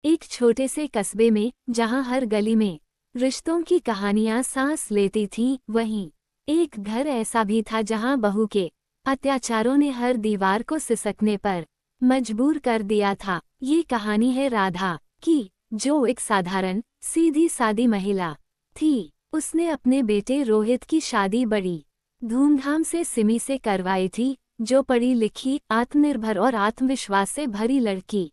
एक छोटे से कस्बे में, जहां हर गली में रिश्तों की कहानियां सांस लेती थीं, वहीं एक घर ऐसा भी था जहां बहू के अत्याचारों ने हर दीवार को सिसकने पर मजबूर कर दिया था। ये कहानी है राधा की, जो एक साधारण सीधी सादी महिला थी। उसने अपने बेटे रोहित की शादी बड़ी धूमधाम से सिमी से करवाई थी, जो पढ़ी लिखी, आत्मनिर्भर और आत्मविश्वास से भरी लड़की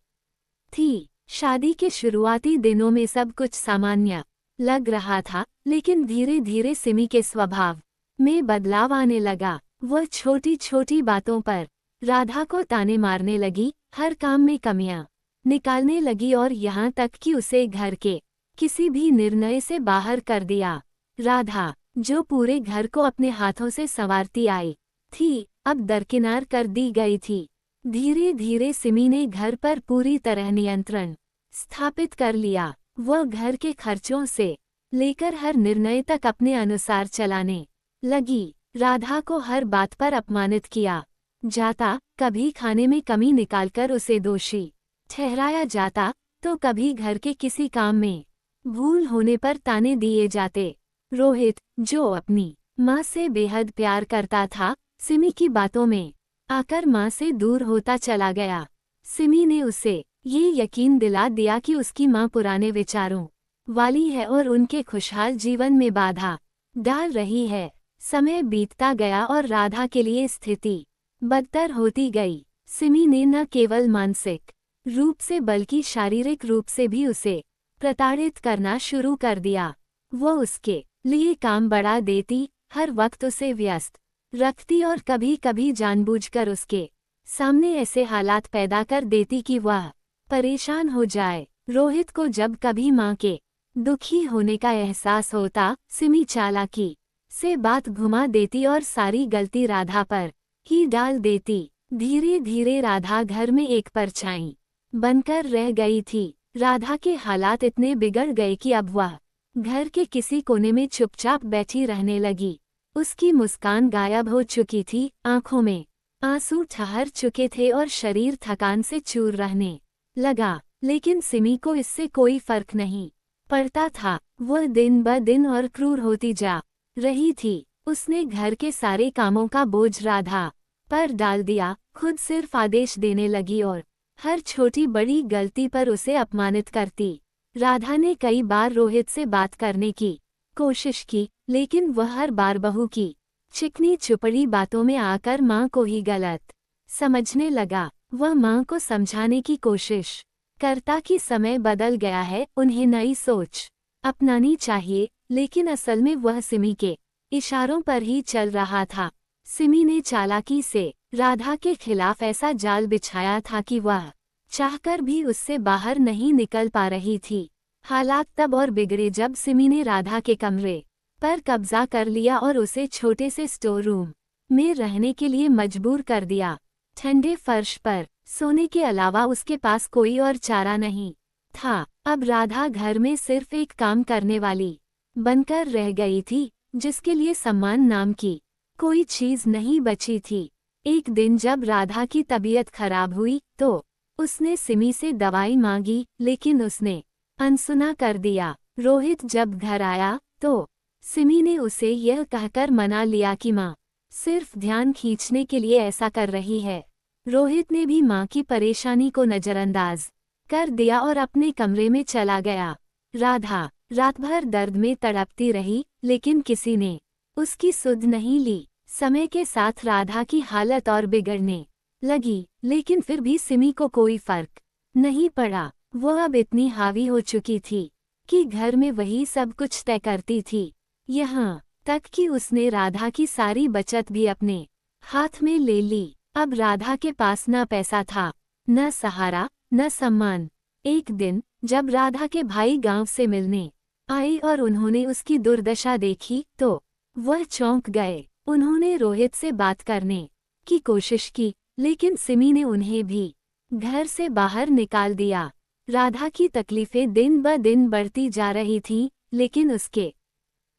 थी। शादी के शुरुआती दिनों में सब कुछ सामान्य लग रहा था, लेकिन धीरे धीरे सिमी के स्वभाव में बदलाव आने लगा। वह छोटी छोटी बातों पर राधा को ताने मारने लगी, हर काम में कमियां निकालने लगी और यहाँ तक कि उसे घर के किसी भी निर्णय से बाहर कर दिया। राधा, जो पूरे घर को अपने हाथों से संवारती आई थी, अब दरकिनार कर दी गई थी। धीरे धीरे सिमी ने घर पर पूरी तरह नियंत्रण स्थापित कर लिया। वह घर के खर्चों से लेकर हर निर्णय तक अपने अनुसार चलाने लगी। राधा को हर बात पर अपमानित किया जाता, कभी खाने में कमी निकालकर उसे दोषी ठहराया जाता, तो कभी घर के किसी काम में भूल होने पर ताने दिए जाते। रोहित, जो अपनी माँ से बेहद प्यार करता था, सिमी की बातों में आकर माँ से दूर होता चला गया। सिमी ने उसे ये यकीन दिला दिया कि उसकी माँ पुराने विचारों वाली है और उनके खुशहाल जीवन में बाधा डाल रही है। समय बीतता गया और राधा के लिए स्थिति बदतर होती गई। सिमी ने न केवल मानसिक रूप से बल्कि शारीरिक रूप से भी उसे प्रताड़ित करना शुरू कर दिया। वह उसके लिए काम बढ़ा देती, हर वक्त उसे व्यस्त रखती और कभी कभी जानबूझकर उसके सामने ऐसे हालात पैदा कर देती कि वह परेशान हो जाए। रोहित को जब कभी माँ के दुखी होने का एहसास होता, सिमी चालाकी से बात घुमा देती और सारी गलती राधा पर ही डाल देती। धीरे धीरे राधा घर में एक परछाई बनकर रह गई थी। राधा के हालात इतने बिगड़ गए कि अब वह घर के किसी कोने में चुपचाप बैठी रहने लगी। उसकी मुस्कान गायब हो चुकी थी, आंखों में आंसू ठहर चुके थे और शरीर थकान से चूर रहने लगा। लेकिन सिमी को इससे कोई फर्क नहीं पड़ता था। वह दिन ब दिन और क्रूर होती जा रही थी। उसने घर के सारे कामों का बोझ राधा पर डाल दिया, खुद सिर्फ आदेश देने लगी और हर छोटी बड़ी गलती पर उसे अपमानित करती। राधा ने कई बार रोहित से बात करने की कोशिश की, लेकिन वह हर बार बहू की चिकनी चुपड़ी बातों में आकर माँ को ही गलत समझने लगा। वह माँ को समझाने की कोशिश करता कि समय बदल गया है, उन्हें नई सोच अपनानी चाहिए, लेकिन असल में वह सिमी के इशारों पर ही चल रहा था। सिमी ने चालाकी से राधा के खिलाफ ऐसा जाल बिछाया था कि वह चाहकर भी उससे बाहर नहीं निकल पा रही थी। हालात तब और बिगड़े जब सिमी ने राधा के कमरे पर कब्जा कर लिया और उसे छोटे से स्टोर रूम में रहने के लिए मजबूर कर दिया। ठंडे फर्श पर सोने के अलावा उसके पास कोई और चारा नहीं था। अब राधा घर में सिर्फ एक काम करने वाली बनकर रह गई थी, जिसके लिए सम्मान नाम की कोई चीज नहीं बची थी। एक दिन जब राधा की तबीयत खराब हुई तो उसने सिमी से दवाई मांगी, लेकिन उसने अनसुना कर दिया। रोहित जब घर आया तो सिमी ने उसे यह कहकर मना लिया कि माँ सिर्फ ध्यान खींचने के लिए ऐसा कर रही है। रोहित ने भी माँ की परेशानी को नजरअंदाज कर दिया और अपने कमरे में चला गया। राधा रात भर दर्द में तड़पती रही, लेकिन किसी ने उसकी सुध नहीं ली। समय के साथ राधा की हालत और बिगड़ने लगी, लेकिन फिर भी सिमी को कोई फर्क नहीं पड़ा। वह अब इतनी हावी हो चुकी थी कि घर में वही सब कुछ तय करती थी, यहाँ तक कि उसने राधा की सारी बचत भी अपने हाथ में ले ली। अब राधा के पास न पैसा था, न सहारा, न सम्मान। एक दिन जब राधा के भाई गांव से मिलने आए और उन्होंने उसकी दुर्दशा देखी तो वह चौंक गए। उन्होंने रोहित से बात करने की कोशिश की, लेकिन सिमी ने उन्हें भी घर से बाहर निकाल दिया। राधा की तकलीफें दिन ब दिन बढ़ती जा रही थीं, लेकिन उसके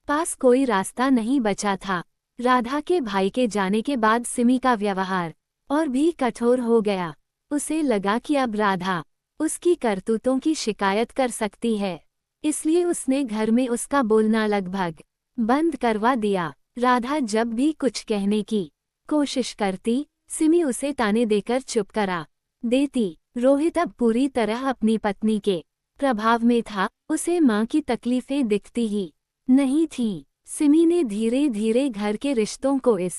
पास कोई रास्ता नहीं बचा था। राधा के भाई के जाने के बाद सिमी का व्यवहार और भी कठोर हो गया। उसे लगा कि अब राधा उसकी करतूतों की शिकायत कर सकती है। इसलिए उसने घर में उसका बोलना लगभग बंद करवा दिया। राधा जब भी कुछ कहने की कोशिश करती, सिमी उसे ताने देकर चुप करा देती। रोहित अब पूरी तरह अपनी पत्नी के प्रभाव में था, उसे माँ की तकलीफें दिखती ही नहीं थीं। सिमी ने धीरे धीरे घर के रिश्तों को इस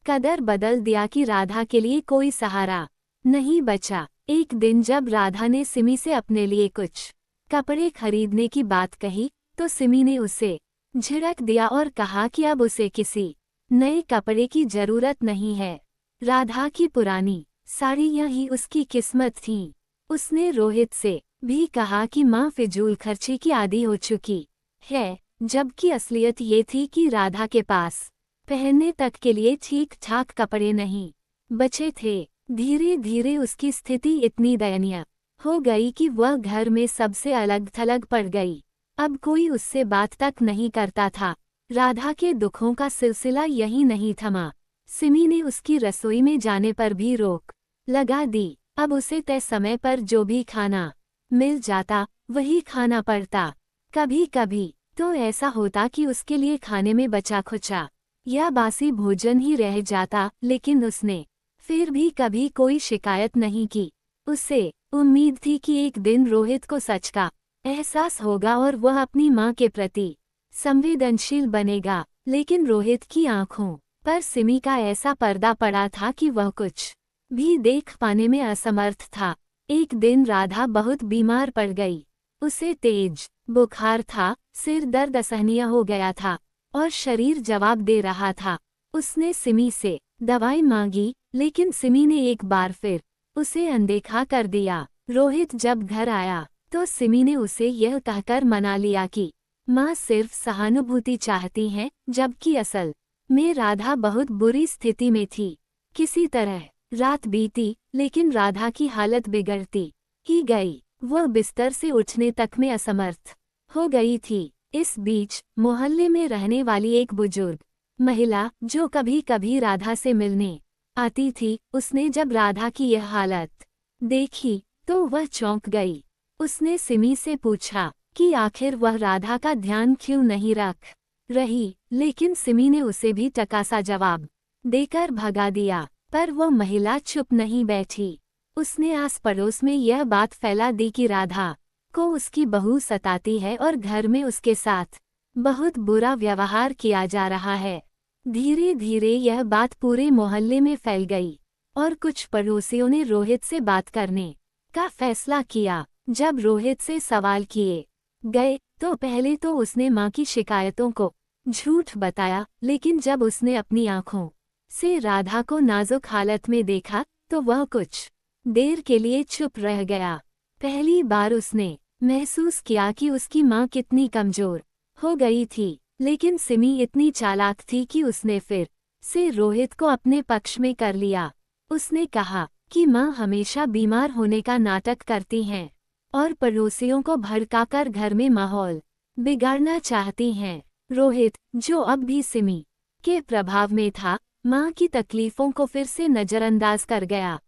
कदर बदल दिया कि राधा के लिए कोई सहारा नहीं बचा। एक दिन जब राधा ने सिमी से अपने लिए कुछ कपड़े खरीदने की बात कही, तो सिमी ने उसे झिड़क दिया और कहा कि अब उसे किसी नए कपड़े की जरूरत नहीं है। राधा की पुरानी साड़ियां ही उसकी किस्मत थीं। उसने रोहित से भी कहा कि माँ फिजूल खर्ची की आदी हो चुकी है, जबकि असलियत ये थी कि राधा के पास पहनने तक के लिए ठीक ठाक कपड़े नहीं बचे थे। धीरे धीरे उसकी स्थिति इतनी दयनीय हो गई कि वह घर में सबसे अलग थलग पड़ गई। अब कोई उससे बात तक नहीं करता था। राधा के दुखों का सिलसिला यही नहीं थमा। सिमी ने उसकी रसोई में जाने पर भी रोक लगा दी। अब उसे तय समय पर जो भी खाना मिल जाता वही खाना पड़ता। कभी कभी तो ऐसा होता कि उसके लिए खाने में बचा खुचा या बासी भोजन ही रह जाता, लेकिन उसने फिर भी कभी कोई शिकायत नहीं की। उसे उम्मीद थी कि एक दिन रोहित को सच का एहसास होगा और वह अपनी माँ के प्रति संवेदनशील बनेगा। लेकिन रोहित की आंखों पर सिमी का ऐसा पर्दा पड़ा था कि वह कुछ भी देख पाने में असमर्थ था। एक दिन राधा बहुत बीमार पड़ गई। उसे तेज बुखार था, सिर दर्द असहनीय हो गया था और शरीर जवाब दे रहा था। उसने सिमी से दवाई मांगी, लेकिन सिमी ने एक बार फिर उसे अनदेखा कर दिया। रोहित जब घर आया तो सिमी ने उसे यह कहकर मना लिया कि माँ सिर्फ सहानुभूति चाहती हैं, जबकि असल में राधा बहुत बुरी स्थिति में थी। किसी तरह रात बीती, लेकिन राधा की हालत बिगड़ती ही गई। वह बिस्तर से उठने तक में असमर्थ हो गई थी। इस बीच मोहल्ले में रहने वाली एक बुजुर्ग महिला, जो कभी कभी राधा से मिलने आती थी, उसने जब राधा की यह हालत देखी तो वह चौंक गई। उसने सिमी से पूछा कि आखिर वह राधा का ध्यान क्यों नहीं रख रही, लेकिन सिमी ने उसे भी टकासा जवाब देकर भगा दिया। पर वह महिला चुप नहीं बैठी। उसने आस पड़ोस में यह बात फैला दी कि राधा को उसकी बहू सताती है और घर में उसके साथ बहुत बुरा व्यवहार किया जा रहा है। धीरे धीरे यह बात पूरे मोहल्ले में फैल गई और कुछ पड़ोसियों ने रोहित से बात करने का फैसला किया। जब रोहित से सवाल किए गए तो पहले तो उसने माँ की शिकायतों को झूठ बताया, लेकिन जब उसने अपनी आंखों से राधा को नाजुक हालत में देखा तो वह कुछ देर के लिए चुप रह गया। पहली बार उसने महसूस किया कि उसकी माँ कितनी कमजोर हो गई थी। लेकिन सिमी इतनी चालाक थी कि उसने फिर से रोहित को अपने पक्ष में कर लिया। उसने कहा कि माँ हमेशा बीमार होने का नाटक करती हैं और पड़ोसियों को भड़काकर घर में माहौल बिगाड़ना चाहती हैं। रोहित, जो अब भी सिमी के प्रभाव में था, माँ की तकलीफों को फिर से नजरअंदाज कर गया।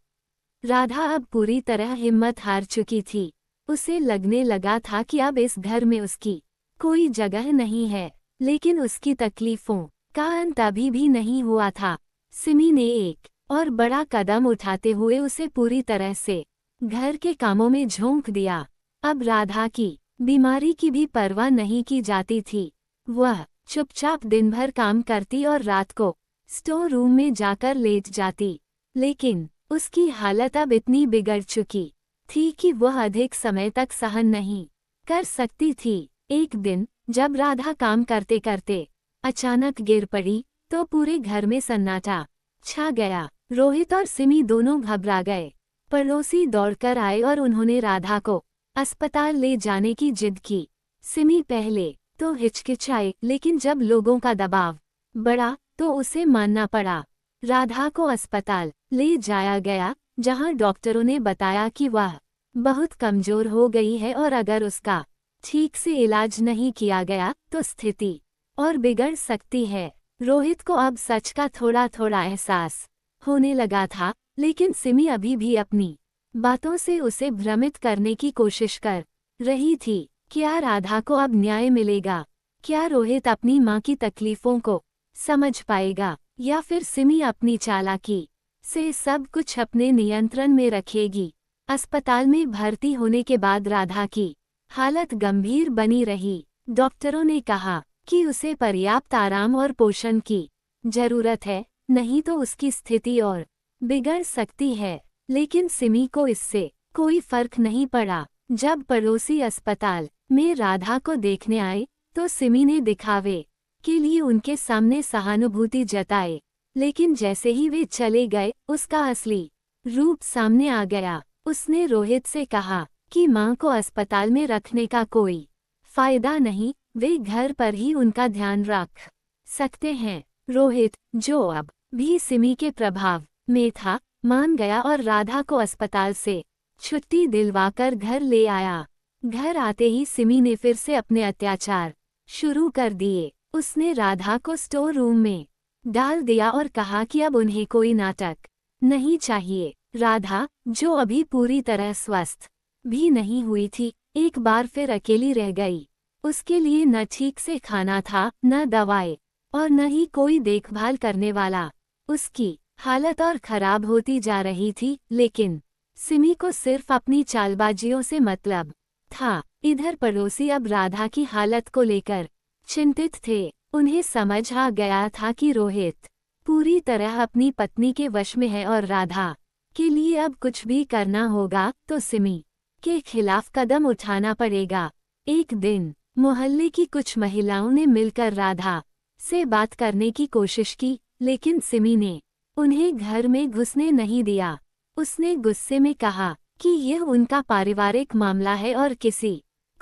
राधा अब पूरी तरह हिम्मत हार चुकी थी। उसे लगने लगा था कि अब इस घर में उसकी कोई जगह नहीं है, लेकिन उसकी तकलीफों का अंत अभी भी नहीं हुआ था। सिमी ने एक और बड़ा कदम उठाते हुए उसे पूरी तरह से घर के कामों में झोंक दिया। अब राधा की बीमारी की भी परवाह नहीं की जाती थी। वह चुपचाप दिन भर काम करती और रात को स्टोर रूम में जाकर लेट जाती। लेकिन उसकी हालत अब इतनी बिगड़ चुकी थी कि वह अधिक समय तक सहन नहीं कर सकती थी। एक दिन जब राधा काम करते करते अचानक गिर पड़ी तो पूरे घर में सन्नाटा छा गया। रोहित और सिमी दोनों घबरा गए। पड़ोसी दौड़कर आए और उन्होंने राधा को अस्पताल ले जाने की जिद की। सिमी पहले तो हिचकिचाई, लेकिन जब लोगों का दबाव बढ़ा तो उसे मानना पड़ा। राधा को अस्पताल ले जाया गया, जहां डॉक्टरों ने बताया कि वह बहुत कमजोर हो गई है और अगर उसका ठीक से इलाज नहीं किया गया तो स्थिति और बिगड़ सकती है। रोहित को अब सच का थोड़ा थोड़ा एहसास होने लगा था, लेकिन सिमी अभी भी अपनी बातों से उसे भ्रमित करने की कोशिश कर रही थी। क्या राधा को अब न्याय मिलेगा? क्या रोहित अपनी माँ की तकलीफों को समझ पाएगा, या फिर सिमी अपनी चालाकी से सब कुछ अपने नियंत्रण में रखेगी? अस्पताल में भर्ती होने के बाद राधा की हालत गंभीर बनी रही। डॉक्टरों ने कहा कि उसे पर्याप्त आराम और पोषण की जरूरत है, नहीं तो उसकी स्थिति और बिगड़ सकती है। लेकिन सिमी को इससे कोई फर्क नहीं पड़ा। जब पड़ोसी अस्पताल में राधा को देखने आए तो सिमी ने दिखावे के लिए उनके सामने सहानुभूति जताए, लेकिन जैसे ही वे चले गए उसका असली रूप सामने आ गया। उसने रोहित से कहा कि मां को अस्पताल में रखने का कोई फायदा नहीं, वे घर पर ही उनका ध्यान रख सकते हैं। रोहित, जो अब भी सिमी के प्रभाव में था, मान गया और राधा को अस्पताल से छुट्टी दिलवाकर घर ले आया। घर आते ही सिमी ने फिर से अपने अत्याचार शुरू कर दिए। उसने राधा को स्टोर रूम में डाल दिया और कहा कि अब उन्हें कोई नाटक नहीं चाहिए। राधा, जो अभी पूरी तरह स्वस्थ भी नहीं हुई थी, एक बार फिर अकेली रह गई। उसके लिए न ठीक से खाना था, न दवाएं, और न ही कोई देखभाल करने वाला। उसकी हालत और खराब होती जा रही थी, लेकिन सिमी को सिर्फ अपनी चालबाजियों से मतलब था। इधर पड़ोसी अब राधा की हालत को लेकर चिंतित थे। उन्हें समझ आ गया था कि रोहित पूरी तरह अपनी पत्नी के वश में है और राधा के लिए अब कुछ भी करना होगा तो सिमी के खिलाफ कदम उठाना पड़ेगा। एक दिन मोहल्ले की कुछ महिलाओं ने मिलकर राधा से बात करने की कोशिश की, लेकिन सिमी ने उन्हें घर में घुसने नहीं दिया। उसने गुस्से में कहा कि यह उनका पारिवारिक मामला है और किसी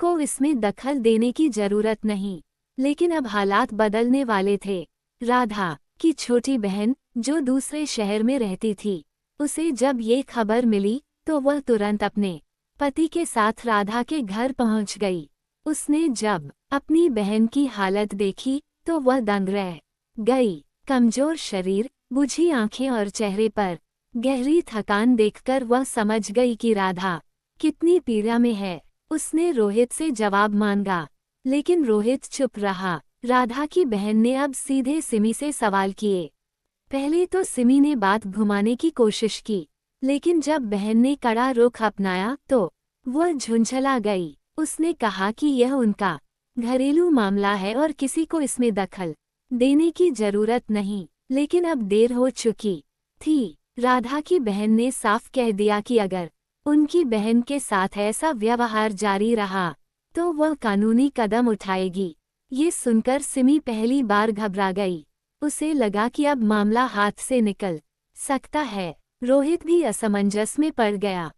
को इसमें दखल देने की जरूरत नहीं। लेकिन अब हालात बदलने वाले थे। राधा की छोटी बहन, जो दूसरे शहर में रहती थी, उसे जब ये खबर मिली तो वह तुरंत अपने पति के साथ राधा के घर पहुंच गई। उसने जब अपनी बहन की हालत देखी तो वह दंग रह गई। कमजोर शरीर, बुझी आंखें और चेहरे पर गहरी थकान देखकर वह समझ गई कि राधा कितनी पीड़ा में है। उसने रोहित से जवाब मांगा, लेकिन रोहित चुप रहा। राधा की बहन ने अब सीधे सिमी से सवाल किए। पहले तो सिमी ने बात घुमाने की कोशिश की, लेकिन जब बहन ने कड़ा रुख अपनाया तो वह झुंझला गई। उसने कहा कि यह उनका घरेलू मामला है और किसी को इसमें दखल देने की जरूरत नहीं। लेकिन अब देर हो चुकी थी। राधा की बहन ने साफ कह दिया कि अगर उनकी बहन के साथ ऐसा व्यवहार जारी रहा तो वह कानूनी कदम उठाएगी। ये सुनकर सिमी पहली बार घबरा गई। उसे लगा कि अब मामला हाथ से निकल सकता है। रोहित भी असमंजस में पड़ गया।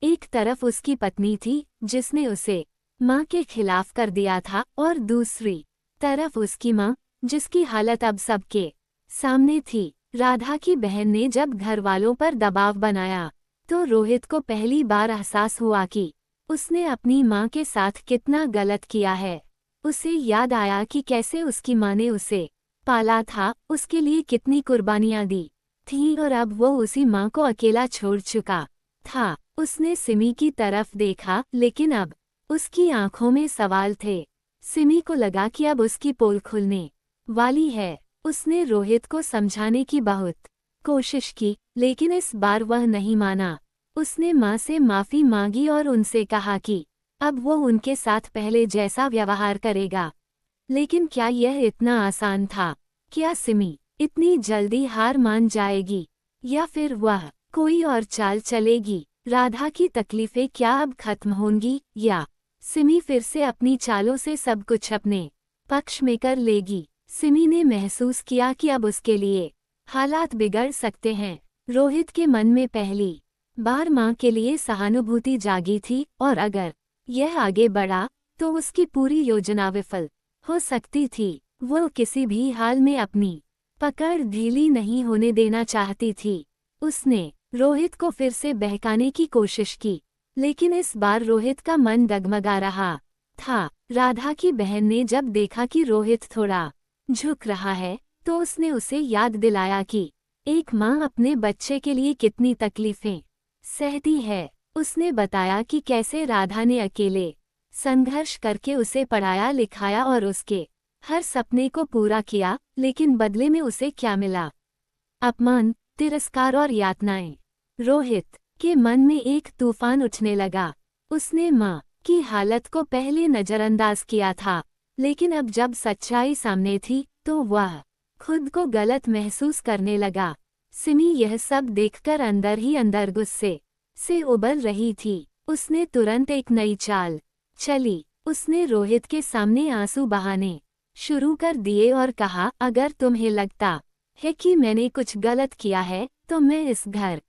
एक तरफ उसकी पत्नी थी जिसने उसे मां के खिलाफ कर दिया था, और दूसरी तरफ उसकी मां, जिसकी हालत अब सबके सामने थी। राधा की बहन ने जब घर वालों पर दबाव बनाया तो रोहित को पहली बार एहसास हुआ कि उसने अपनी मां के साथ कितना गलत किया है। उसे याद आया कि कैसे उसकी मां ने उसे पाला था, उसके लिए कितनी कुर्बानियां दी थीं, और अब वो उसी मां को अकेला छोड़ चुका था। उसने सिमी की तरफ देखा, लेकिन अब उसकी आंखों में सवाल थे। सिमी को लगा कि अब उसकी पोल खुलने वाली है। उसने रोहित को समझाने की बहुत कोशिश की, लेकिन इस बार वह नहीं माना। उसने मां से माफी मांगी और उनसे कहा कि अब वो उनके साथ पहले जैसा व्यवहार करेगा। लेकिन क्या यह इतना आसान था? क्या सिमी इतनी जल्दी हार मान जाएगी, या फिर वह कोई और चाल चलेगी? राधा की तकलीफें क्या अब खत्म होंगी, या सिमी फिर से अपनी चालों से सब कुछ अपने पक्ष में कर लेगी? सिमी ने महसूस किया कि अब उसके लिए हालात बिगड़ सकते हैं। रोहित के मन में पहली बार मां के लिए सहानुभूति जागी थी, और अगर यह आगे बढ़ा तो उसकी पूरी योजना विफल हो सकती थी। वो किसी भी हाल में अपनी पकड़ ढीली नहीं होने देना चाहती थी। उसने रोहित को फिर से बहकाने की कोशिश की, लेकिन इस बार रोहित का मन डगमगा रहा था। राधा की बहन ने जब देखा कि रोहित थोड़ा झुक रहा है तो उसने उसे याद दिलाया कि एक मां अपने बच्चे के लिए कितनी तकलीफें सहती है। उसने बताया कि कैसे राधा ने अकेले संघर्ष करके उसे पढ़ाया लिखाया और उसके हर सपने को पूरा किया, लेकिन बदले में उसे क्या मिला? अपमान, तिरस्कार और यातनाएं। रोहित के मन में एक तूफान उठने लगा। उसने माँ की हालत को पहले नजरअंदाज किया था, लेकिन अब जब सच्चाई सामने थी तो वह खुद को गलत महसूस करने लगा। सिमी यह सब देखकर अंदर ही अंदर गुस्से से उबल रही थी। उसने तुरंत एक नई चाल चली। उसने रोहित के सामने आंसू बहाने शुरू कर दिए और कहा, अगर तुम्हें लगता है कि मैंने कुछ गलत किया है तो मैं इस घर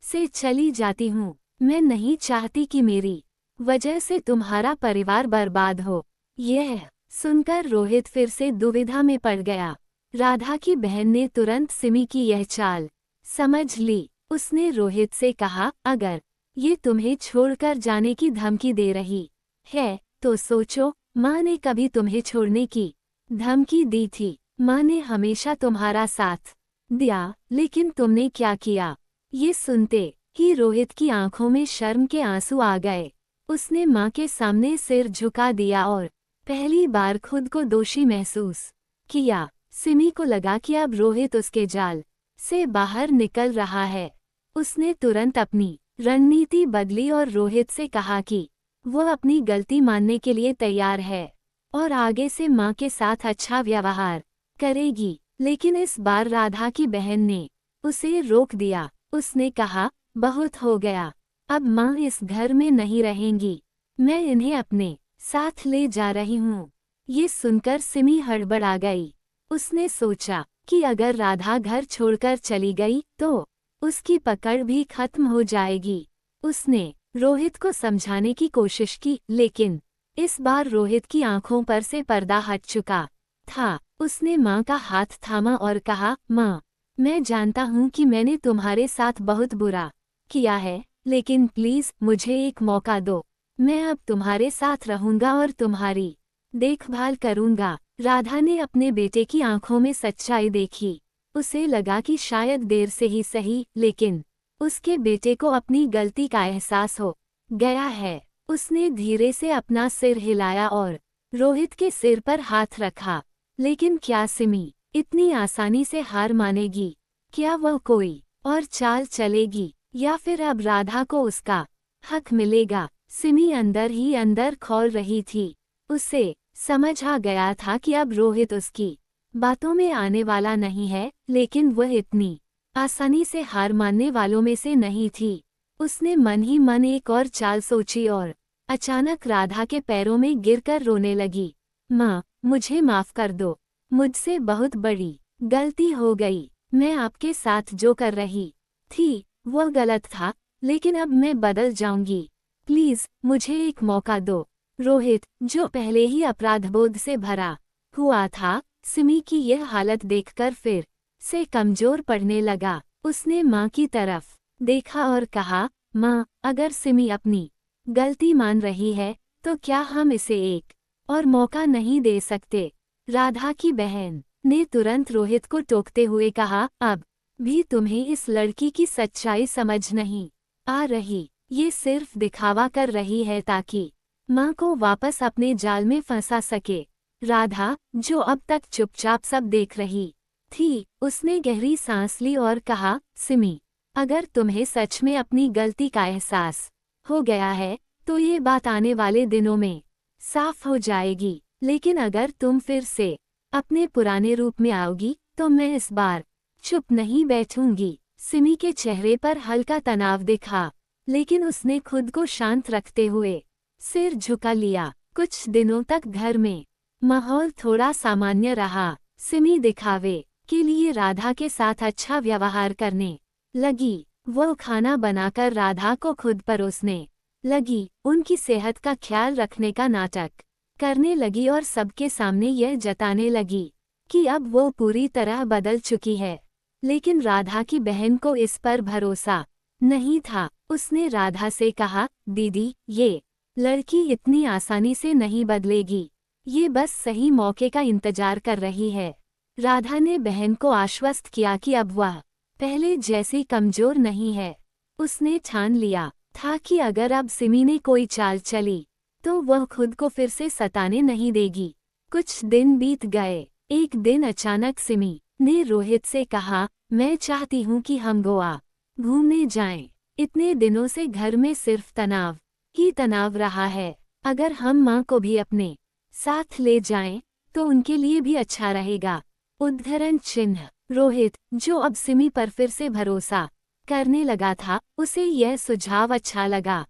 से चली जाती हूँ। मैं नहीं चाहती कि मेरी वजह से तुम्हारा परिवार बर्बाद हो। यह सुनकर रोहित फिर से दुविधा में पड़ गया। राधा की बहन ने तुरंत सिमी की यह चाल समझ ली। उसने रोहित से कहा, अगर ये तुम्हें छोड़कर जाने की धमकी दे रही है तो सोचो, माँ ने कभी तुम्हें छोड़ने की धमकी दी थी? माँ ने हमेशा तुम्हारा साथ दिया, लेकिन तुमने क्या किया? ये सुनते ही रोहित की आंखों में शर्म के आंसू आ गए। उसने माँ के सामने सिर झुका दिया और पहली बार खुद को दोषी महसूस किया। सिमी को लगा कि अब रोहित उसके जाल से बाहर निकल रहा है। उसने तुरंत अपनी रणनीति बदली और रोहित से कहा कि वह अपनी गलती मानने के लिए तैयार है और आगे से माँ के साथ अच्छा व्यवहार करेगी। लेकिन इस बार राधा की बहन ने उसे रोक दिया। उसने कहा, बहुत हो गया, अब माँ इस घर में नहीं रहेंगी। मैं इन्हें अपने साथ ले जा रही हूँ। ये सुनकर सिमी हड़बड़ा गई। उसने सोचा कि अगर राधा घर छोड़कर चली गई तो उसकी पकड़ भी खत्म हो जाएगी। उसने रोहित को समझाने की कोशिश की, लेकिन इस बार रोहित की आंखों पर से पर्दा हट चुका था। उसने माँ का हाथ थामा और कहा, माँ, मैं जानता हूँ कि मैंने तुम्हारे साथ बहुत बुरा किया है, लेकिन प्लीज मुझे एक मौका दो। मैं अब तुम्हारे साथ रहूंगा और तुम्हारी देखभाल करूंगा। राधा ने अपने बेटे की आंखों में सच्चाई देखी। उसे लगा कि शायद देर से ही सही, लेकिन उसके बेटे को अपनी गलती का एहसास हो गया है। उसने धीरे से अपना सिर हिलाया और रोहित के सिर पर हाथ रखा। लेकिन क्या सिमी इतनी आसानी से हार मानेगी? क्या वह कोई और चाल चलेगी, या फिर अब राधा को उसका हक मिलेगा? सिमी अंदर ही अंदर खौल रही थी। उसे समझ आ गया था कि अब रोहित उसकी बातों में आने वाला नहीं है, लेकिन वह इतनी आसानी से हार मानने वालों में से नहीं थी। उसने मन ही मन एक और चाल सोची और अचानक राधा के पैरों में गिरकर रोने लगी। माँ, मुझे माफ कर दो। मुझसे बहुत बड़ी गलती हो गई। मैं आपके साथ जो कर रही थी वह गलत था, लेकिन अब मैं बदल जाऊंगी। प्लीज मुझे एक मौका दो। रोहित, जो पहले ही अपराधबोध से भरा हुआ था, सिमी की यह हालत देखकर फिर से कमजोर पड़ने लगा। उसने माँ की तरफ देखा और कहा, माँ, अगर सिमी अपनी गलती मान रही है तो क्या हम इसे एक और मौका नहीं दे सकते? राधा की बहन ने तुरंत रोहित को टोकते हुए कहा, अब भी तुम्हें इस लड़की की सच्चाई समझ नहीं आ रही। ये सिर्फ दिखावा कर रही है ताकि माँ को वापस अपने जाल में फंसा सके। राधा, जो अब तक चुपचाप सब देख रही थी, उसने गहरी सांस ली और कहा, सिमी, अगर तुम्हें सच में अपनी गलती का एहसास हो गया है तो ये बात आने वाले दिनों में साफ हो जाएगी। लेकिन अगर तुम फिर से अपने पुराने रूप में आओगी तो मैं इस बार चुप नहीं बैठूंगी। सिमी के चेहरे पर हल्का तनाव दिखा, लेकिन उसने खुद को शांत रखते हुए सिर झुका लिया। कुछ दिनों तक घर में माहौल थोड़ा सामान्य रहा। सिमी दिखावे के लिए राधा के साथ अच्छा व्यवहार करने लगी। वो खाना बनाकर राधा को खुद परोसने लगी, उनकी सेहत का ख्याल रखने का नाटक करने लगी और सबके सामने यह जताने लगी कि अब वो पूरी तरह बदल चुकी है। लेकिन राधा की बहन को इस पर भरोसा नहीं था। उसने राधा से कहा, दीदी, ये लड़की इतनी आसानी से नहीं बदलेगी। ये बस सही मौके का इंतजार कर रही है। राधा ने बहन को आश्वस्त किया कि अब वह पहले जैसी कमजोर नहीं है। उसने ठान लिया था कि अगर अब सिमी ने कोई चाल चली तो वह खुद को फिर से सताने नहीं देगी। कुछ दिन बीत गए। एक दिन अचानक सिमी ने रोहित से कहा, मैं चाहती हूँ कि हम गोवा घूमने जाएं। इतने दिनों से घर में सिर्फ तनाव ही तनाव रहा है। अगर हम माँ को भी अपने साथ ले जाएं तो उनके लिए भी अच्छा रहेगा। उद्धरण चिन्ह। रोहित, जो अब सिमी पर फिर से भरोसा करने लगा था, उसे यह सुझाव अच्छा लगा।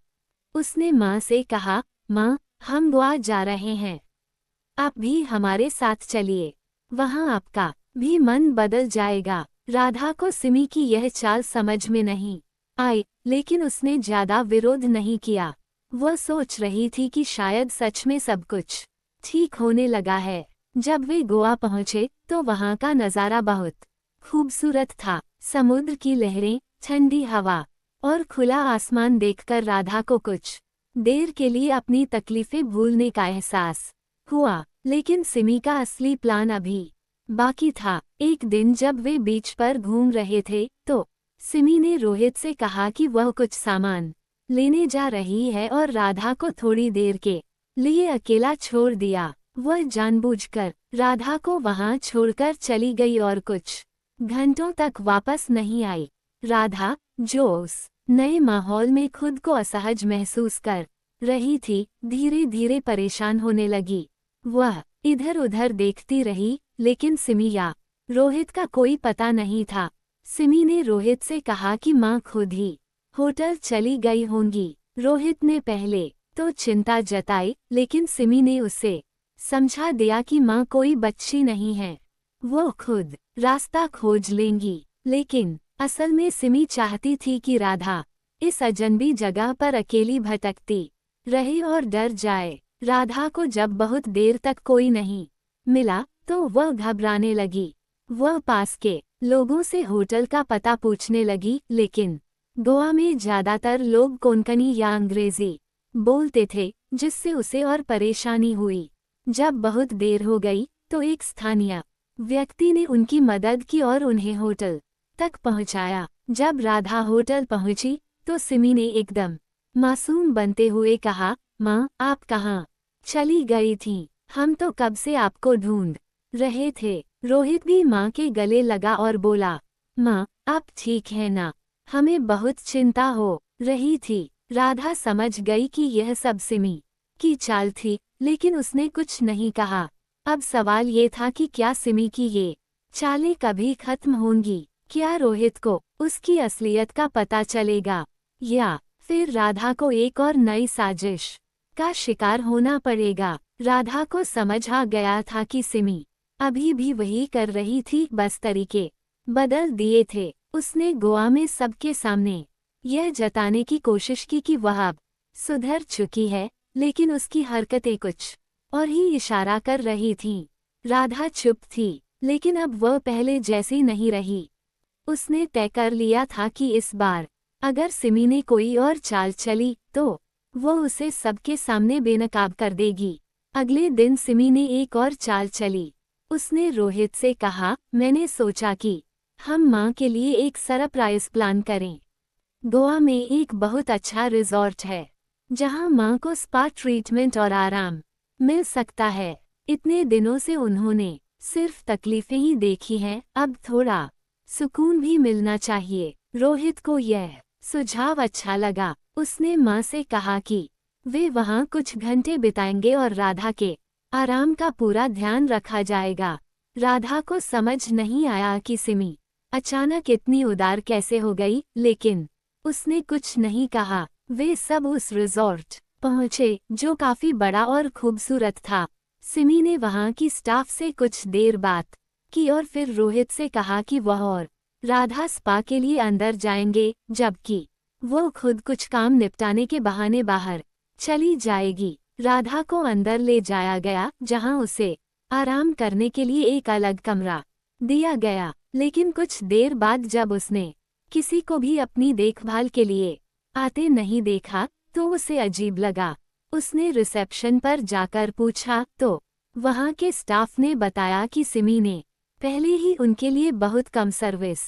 उसने माँ से कहा, माँ, हम गोवा जा रहे हैं, आप भी हमारे साथ चलिए। वहाँ आपका भी मन बदल जाएगा। राधा को सिमी की यह चाल समझ में नहीं आई, लेकिन उसने ज्यादा विरोध नहीं किया। वह सोच रही थी कि शायद सच में सब कुछ ठीक होने लगा है। जब वे गोवा पहुंचे तो वहां का नज़ारा बहुत खूबसूरत था। समुद्र की लहरें, ठंडी हवा और खुला आसमान देखकर राधा को कुछ देर के लिए अपनी तकलीफें भूलने का एहसास हुआ। लेकिन सिमी का असली प्लान अभी बाकी था। एक दिन जब वे बीच पर घूम रहे थे तो सिमी ने रोहित से कहा कि वह कुछ सामान लेने जा रही है और राधा को थोड़ी देर के लिए अकेला छोड़ दिया। वह जानबूझकर राधा को वहां छोड़कर चली गई और कुछ घंटों तक वापस नहीं आई। राधा, जो उस नए माहौल में खुद को असहज महसूस कर रही थी, धीरे धीरे परेशान होने लगी। वह इधर उधर देखती रही, लेकिन सिमी या रोहित का कोई पता नहीं था। सिमी ने रोहित से कहा कि माँ खुद ही होटल चली गई होंगी। रोहित ने पहले तो चिंता जताई, लेकिन सिमी ने उसे समझा दिया कि माँ कोई बच्ची नहीं है, वो खुद रास्ता खोज लेंगी। लेकिन असल में सिमी चाहती थी कि राधा इस अजनबी जगह पर अकेली भटकती रहे और डर जाए। राधा को जब बहुत देर तक कोई नहीं मिला तो वह घबराने लगी। वह पास के लोगों से होटल का पता पूछने लगी, लेकिन गोवा में ज्यादातर लोग कोंकणी या अंग्रेजी बोलते थे, जिससे उसे और परेशानी हुई। जब बहुत देर हो गई तो एक स्थानीय व्यक्ति ने उनकी मदद की और उन्हें होटल तक पहुंचाया। जब राधा होटल पहुंची तो सिमी ने एकदम मासूम बनते हुए कहा, माँ, आप कहाँ चली गई थीं? हम तो कब से आपको ढूंढ रहे थे। रोहित भी माँ के गले लगा और बोला, माँ, आप ठीक हैं ना? हमें बहुत चिंता हो रही थी। राधा समझ गई कि यह सब सिमी की चाल थी, लेकिन उसने कुछ नहीं कहा। अब सवाल ये था कि क्या सिमी की ये चालें कभी खत्म होंगी? क्या रोहित को उसकी असलियत का पता चलेगा, या फिर राधा को एक और नई साजिश का शिकार होना पड़ेगा? राधा को समझ आ गया था कि सिमी अभी भी वही कर रही थी, बस तरीके बदल दिए थे। उसने गोवा में सबके सामने यह जताने की कोशिश की कि वह अब सुधर चुकी है, लेकिन उसकी हरकतें कुछ और ही इशारा कर रही थीं। राधा चुप थी, लेकिन अब वह पहले जैसी नहीं रही। उसने तय कर लिया था कि इस बार अगर सिमी ने कोई और चाल चली तो वो उसे सबके सामने बेनकाब कर देगी। अगले दिन सिमी ने एक और चाल चली। उसने रोहित से कहा, मैंने सोचा कि हम माँ के लिए एक सरप्राइज प्लान करें। गोवा में एक बहुत अच्छा रिजॉर्ट है जहाँ माँ को स्पा ट्रीटमेंट और आराम मिल सकता है। इतने दिनों से उन्होंने सिर्फ तकलीफें ही देखी हैं, अब थोड़ा सुकून भी मिलना चाहिए। रोहित को यह सुझाव अच्छा लगा। उसने माँ से कहा कि वे वहाँ कुछ घंटे बिताएंगे और राधा के आराम का पूरा ध्यान रखा जाएगा। राधा को समझ नहीं आया कि सिमी अचानक इतनी उदार कैसे हो गई, लेकिन उसने कुछ नहीं कहा। वे सब उस रिजॉर्ट पहुँचे, जो काफी बड़ा और खूबसूरत था। सिमी ने वहाँ की स्टाफ से कुछ देर बात की और फिर रोहित से कहा कि वह और राधा स्पा के लिए अंदर जाएंगे, जबकि वो खुद कुछ काम निपटाने के बहाने बाहर चली जाएगी। राधा को अंदर ले जाया गया, जहां उसे आराम करने के लिए एक अलग कमरा दिया गया। लेकिन कुछ देर बाद जब उसने किसी को भी अपनी देखभाल के लिए आते नहीं देखा तो उसे अजीब लगा। उसने रिसेप्शन पर जाकर पूछा तो वहां के स्टाफ ने बताया कि सिमी ने पहले ही उनके लिए बहुत कम सर्विस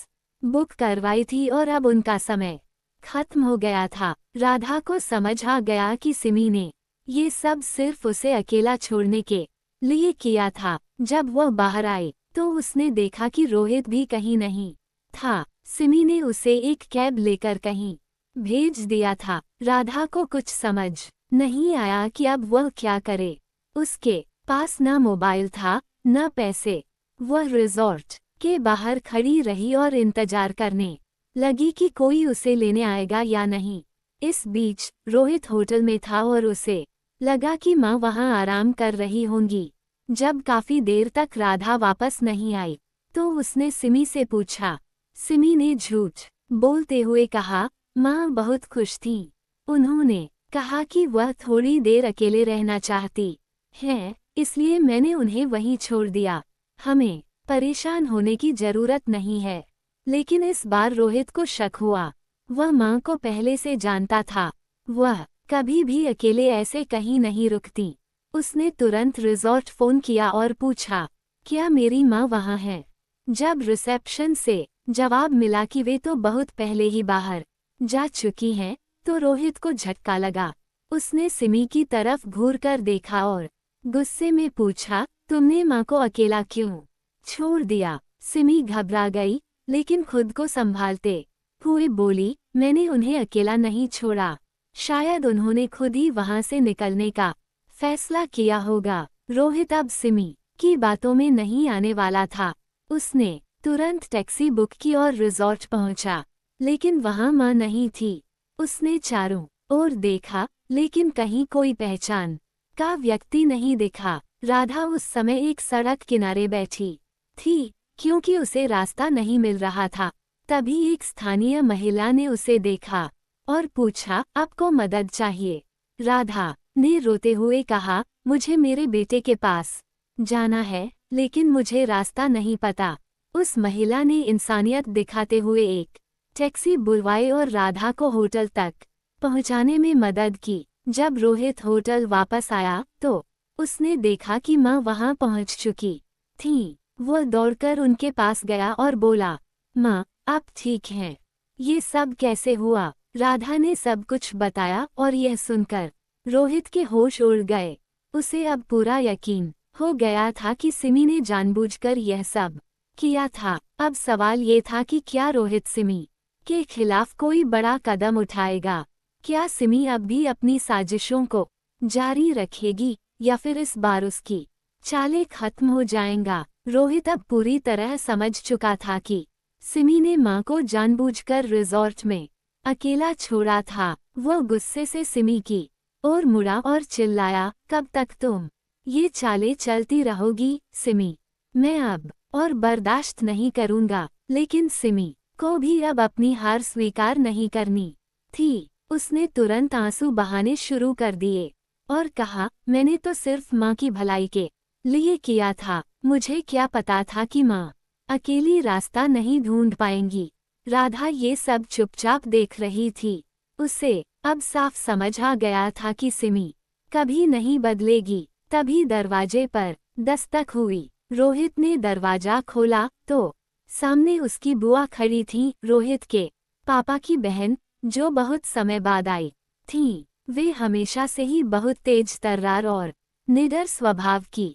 बुक करवाई थी और अब उनका समय खत्म हो गया था। राधा को समझ आ गया कि सिमी ने ये सब सिर्फ उसे अकेला छोड़ने के लिए किया था। जब वह बाहर आई तो उसने देखा कि रोहित भी कहीं नहीं था। सिमी ने उसे एक कैब लेकर कहीं भेज दिया था। राधा को कुछ समझ नहीं आया कि अब वह क्या करे। उसके पास न मोबाइल था न पैसे। वह रिजॉर्ट के बाहर खड़ी रही और इंतजार करने लगी कि कोई उसे लेने आएगा या नहीं। इस बीच रोहित होटल में था और उसे लगा कि माँ वहाँ आराम कर रही होंगी। जब काफी देर तक राधा वापस नहीं आई तो उसने सिमी से पूछा। सिमी ने झूठ बोलते हुए कहा, माँ बहुत खुश थीं। उन्होंने कहा कि वह थोड़ी देर अकेले रहना चाहती है, इसलिए मैंने उन्हें वहीं छोड़ दिया। हमें परेशान होने की जरूरत नहीं है। लेकिन इस बार रोहित को शक हुआ। वह माँ को पहले से जानता था। वह कभी भी अकेले ऐसे कहीं नहीं रुकती। उसने तुरंत रिजॉर्ट फोन किया और पूछा, क्या मेरी माँ वहाँ है? जब रिसेप्शन से जवाब मिला कि वे तो बहुत पहले ही बाहर जा चुकी हैं, तो रोहित को झटका लगा। उसने सिमी की तरफ घूरकर देखा और गुस्से में पूछा, तुमने माँ को अकेला क्यों छोड़ दिया? सिमी घबरा गई, लेकिन खुद को संभालते हुए बोली, मैंने उन्हें अकेला नहीं छोड़ा। शायद उन्होंने खुद ही वहां से निकलने का फैसला किया होगा। रोहित अब सिमी की बातों में नहीं आने वाला था। उसने तुरंत टैक्सी बुक की और रिजॉर्ट पहुंचा, लेकिन वहां माँ नहीं थी। उसने चारों ओर देखा, लेकिन कहीं कोई पहचान का व्यक्ति नहीं दिखा। राधा उस समय एक सड़क किनारे बैठी थी, क्योंकि उसे रास्ता नहीं मिल रहा था। तभी एक स्थानीय महिला ने उसे देखा और पूछा, आपको मदद चाहिए? राधा ने रोते हुए कहा, मुझे मेरे बेटे के पास जाना है, लेकिन मुझे रास्ता नहीं पता। उस महिला ने इंसानियत दिखाते हुए एक टैक्सी बुलवाई और राधा को होटल तक पहुंचाने में मदद की। जब रोहित होटल वापस आया तो उसने देखा कि माँ वहां पहुंच चुकी थी। वह दौड़कर उनके पास गया और बोला, माँ आप ठीक हैं? ये सब कैसे हुआ? राधा ने सब कुछ बताया और यह सुनकर रोहित के होश उड़ गए। उसे अब पूरा यकीन हो गया था कि सिमी ने जानबूझकर यह सब किया था। अब सवाल ये था कि क्या रोहित सिमी के खिलाफ कोई बड़ा कदम उठाएगा? क्या सिमी अब भी अपनी साजिशों को जारी रखेगी या फिर इस बार उसकी चालें खत्म हो जाएंगा? रोहित अब पूरी तरह समझ चुका था कि सिमी ने माँ को जानबूझकर रिजॉर्ट में अकेला छोड़ा था। वह गुस्से से सिमी की ओर मुड़ा और चिल्लाया, कब तक तुम ये चालें चलती रहोगी सिमी? मैं अब और बर्दाश्त नहीं करूँगा। लेकिन सिमी को भी अब अपनी हार स्वीकार नहीं करनी थी। उसने तुरंत आंसू बहाने शुरू कर दिए और कहा, मैंने तो सिर्फ माँ की भलाई के लिए किया था। मुझे क्या पता था कि माँ अकेली रास्ता नहीं ढूंढ पाएंगी। राधा ये सब चुपचाप देख रही थी। उसे अब साफ समझ आ गया था कि सिमी कभी नहीं बदलेगी। तभी दरवाजे पर दस्तक हुई। रोहित ने दरवाजा खोला तो सामने उसकी बुआ खड़ी थी, रोहित के पापा की बहन, जो बहुत समय बाद आई थीं। वे हमेशा से ही बहुत तेज तर्रार और निडर स्वभाव की